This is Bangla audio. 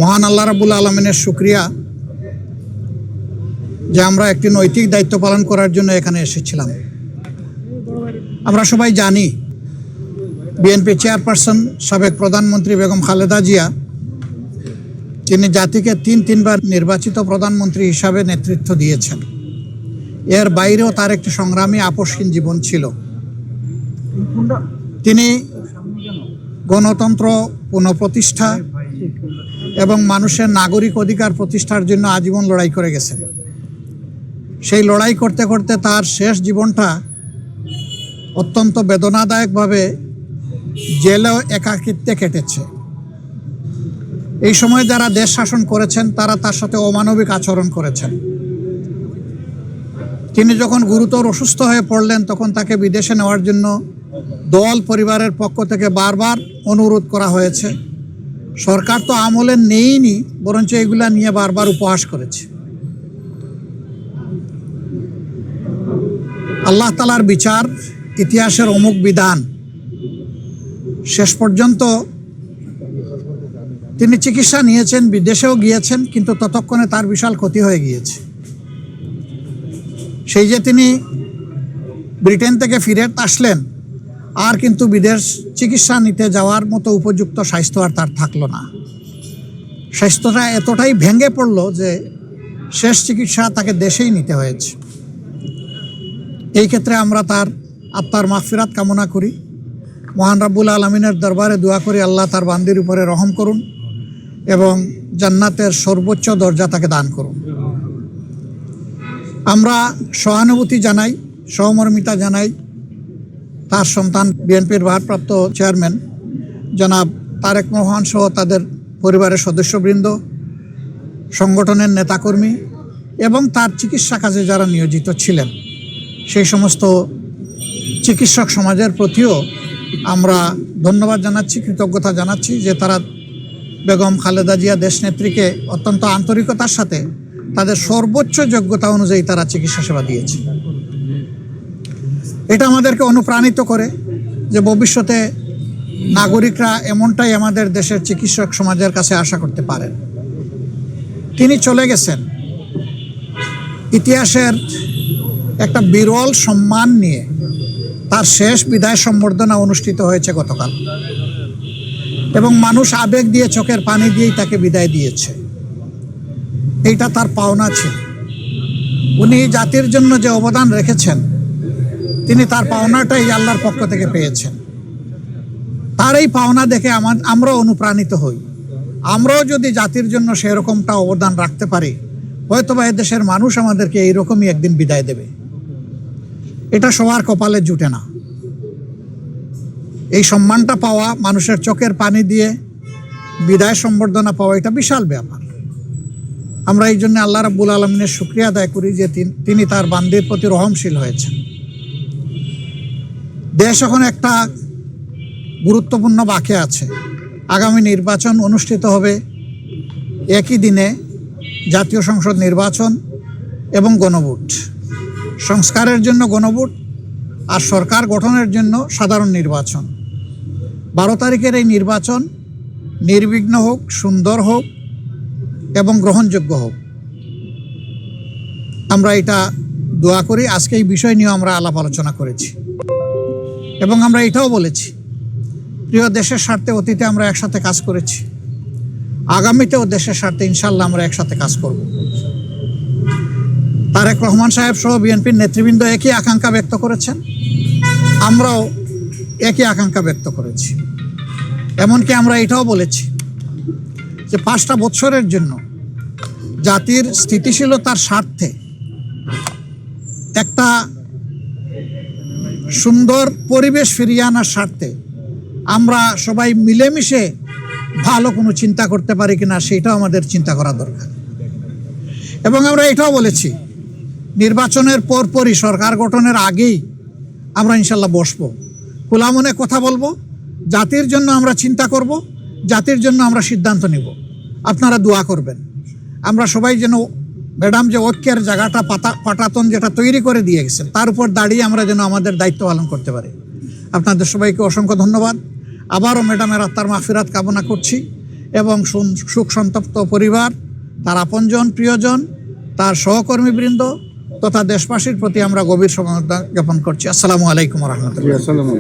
মহান আল্লাহ রাব্বুল আলামিনের শুকরিয়া যে আমরা একটি নৈতিক দায়িত্ব পালন করার জন্য এখানে এসেছিলাম। আমরা সবাই জানি বিএনপি চেয়ারপারসন সাবেক প্রধানমন্ত্রী বেগম খালেদা জিয়া তিনি জাতিকে তিনবার নির্বাচিত প্রধানমন্ত্রী হিসাবে নেতৃত্ব দিয়েছেন। এর বাইরেও তার একটি সংগ্রামী আপসহীন জীবন ছিল। তিনি গণতন্ত্র পুনঃপ্রতিষ্ঠা এবং মানুষের নাগরিক অধিকার প্রতিষ্ঠার জন্য আজীবন লড়াই করে গেছেন। সেই লড়াই করতে করতে তার শেষ জীবনটা অত্যন্ত বেদনাদায়কভাবে জেলে একাকিত্বে কেটেছে। এই সময় যারা দেশ শাসন করেছেন তারা তার সাথে অমানবিক আচরণ করেছেন। তিনি যখন গুরুতর অসুস্থ হয়ে পড়লেন তখন তাকে বিদেশে নেওয়ার জন্য দল পরিবারের পক্ষ থেকে বারবার অনুরোধ করা হয়েছে। সরকার তো আমলে নেইনি, বরঞ্চ এগুলা নিয়ে বারবার উপহাস করেছে। আল্লাহ তাআলার বিচার, ইতিহাসের অমুক বিধান। শেষ পর্যন্ত তিনি চিকিৎসা নিয়েছেন, বিদেশেও গিয়েছেন, কিন্তু ততক্ষণে তার বিশাল ক্ষতি হয়ে গিয়েছে। সেই যে তিনি ব্রিটেন থেকে ফিরে আসলেন, আর কিন্তু বিদেশ চিকিৎসা নিতে যাওয়ার মতো উপযুক্ত স্বাস্থ্য আর তার থাকলো না। স্বাস্থ্যটা এতটাই ভেঙে পড়লো যে শেষ চিকিৎসা তাকে দেশেই নিতে হয়েছে। এই ক্ষেত্রে আমরা তার আত্মার মাগফিরাত কামনা করি। মহান রাব্বুল আলামিনের দরবারে দোয়া করি আল্লাহ তার বান্দির উপরে রহম করুন এবং জান্নাতের সর্বোচ্চ দরজা তাকে দান করুন। আমরা সহানুভূতি জানাই, সহমর্মিতা জানাই তার সন্তান বিএনপির ভারপ্রাপ্ত চেয়ারম্যান জনাব তারেক রহমান সহ তাদের পরিবারের সদস্যবৃন্দ, সংগঠনের নেতাকর্মী এবং তার চিকিৎসা কাজে যারা নিয়োজিত ছিলেন সেই সমস্ত চিকিৎসক সমাজের প্রতিও আমরা ধন্যবাদ জানাচ্ছি, কৃতজ্ঞতা জানাচ্ছি যে তারা বেগম খালেদা জিয়া দেশনেত্রীকে অত্যন্ত আন্তরিকতার সাথে তাদের সর্বোচ্চ যোগ্যতা অনুযায়ী তারা চিকিৎসা সেবা দিয়েছে। এটা আমাদেরকে অনুপ্রাণিত করে যে ভবিষ্যতে নাগরিকরা এমনটাই আমাদের দেশের চিকিৎসক সমাজের কাছে আশা করতে পারেন। তিনি চলে গেছেন ইতিহাসের একটা বিরল সম্মান নিয়ে। তার শেষ বিদায় সম্বর্ধনা অনুষ্ঠিত হয়েছে গতকাল এবং মানুষ আবেগ দিয়ে, চোখের পানি দিয়েই তাকে বিদায় দিয়েছে। এইটা তার পাওনা ছিল। উনি জাতির জন্য যে অবদান রেখেছেন তিনি তার পাওনাটাই আল্লাহর পক্ষ থেকে পেয়েছেন। তার এই পাওনা দেখে আমরাও অনুপ্রাণিত হই। আমরাও যদি জাতির জন্য সেরকমটা অবদান রাখতে পারি, হয়তোবা এদেশের মানুষ আমাদেরকে এইরকমই একদিন বিদায় দেবে। এটা সবার কপালে জুটে না। এই সম্মানটা পাওয়া, মানুষের চোখের পানি দিয়ে বিদায় সম্বর্ধনা পাওয়া, এটা বিশাল ব্যাপার। আমরা এই জন্য আল্লাহ রাব্বুল আলামিনের শুকরিয়া আদায় করি যে তিনি তার বান্দির প্রতি রহমশীল হয়েছেন। দেশ এখন একটা গুরুত্বপূর্ণ বাঁকে আছে। আগামী নির্বাচন অনুষ্ঠিত হবে একই দিনে, জাতীয় সংসদ নির্বাচন এবং গণভোট। সংস্কারের জন্য গণভোট আর সরকার গঠনের জন্য সাধারণ নির্বাচন। 12 তারিখের এই নির্বাচন নির্বিঘ্ন হোক, সুন্দর হোক এবং গ্রহণযোগ্য হোক, আমরা এটা দোয়া করি। আজকে এই বিষয় নিয়ে আমরা আলাপ আলোচনা করেছি এবং আমরা এটাও বলেছি, প্রিয় দেশের স্বার্থে অতীতে আমরা একসাথে কাজ করেছি, আগামীতেও দেশের স্বার্থে ইনশাল্লাহ আমরা একসাথে কাজ করব। তারেক রহমান সাহেব সহ বিএনপির নেতৃবৃন্দ একই আকাঙ্ক্ষা ব্যক্ত করেছেন, আমরাও একই আকাঙ্ক্ষা ব্যক্ত করেছি। এমনকি আমরা এটাও বলেছি যে 5টা বছরের জন্য জাতির স্থিতিশীলতার স্বার্থে একটা সুন্দর পরিবেশ ফিরিয়ে আনার স্বার্থে আমরা সবাই মিলেমিশে ভালো কোনো চিন্তা করতে পারি কিনা সেটাও আমাদের চিন্তা করা দরকার। এবং আমরা এটাও বলেছি, নির্বাচনের পরপরই, সরকার গঠনের আগেই আমরা ইনশাল্লাহ বসবো, খোলা মনে কথা বলবো, জাতির জন্য আমরা চিন্তা করব, জাতির জন্য আমরা সিদ্ধান্ত নিব। আপনারা দোয়া করবেন আমরা সবাই যেন ম্যাডাম যে ঐক্যের জায়গাটা পাটাতন যেটা তৈরি করে দিয়ে গেছেন তার উপর দাঁড়িয়ে আমরা যেন আমাদের দায়িত্ব পালন করতে পারি। আপনাদের সবাইকে অসংখ্য ধন্যবাদ। আবারও ম্যাডামের আত্মার মাগফিরাত কামনা করছি এবং শোক সন্তপ্ত পরিবার, তার আপনজন, প্রিয়জন, তার সহকর্মীবৃন্দ তথা দেশবাসীর প্রতি আমরা গভীর সমবেদনা জ্ঞাপন করছি। আসসালামু আলাইকুম ওয়া রাহমাতুল্লাহ।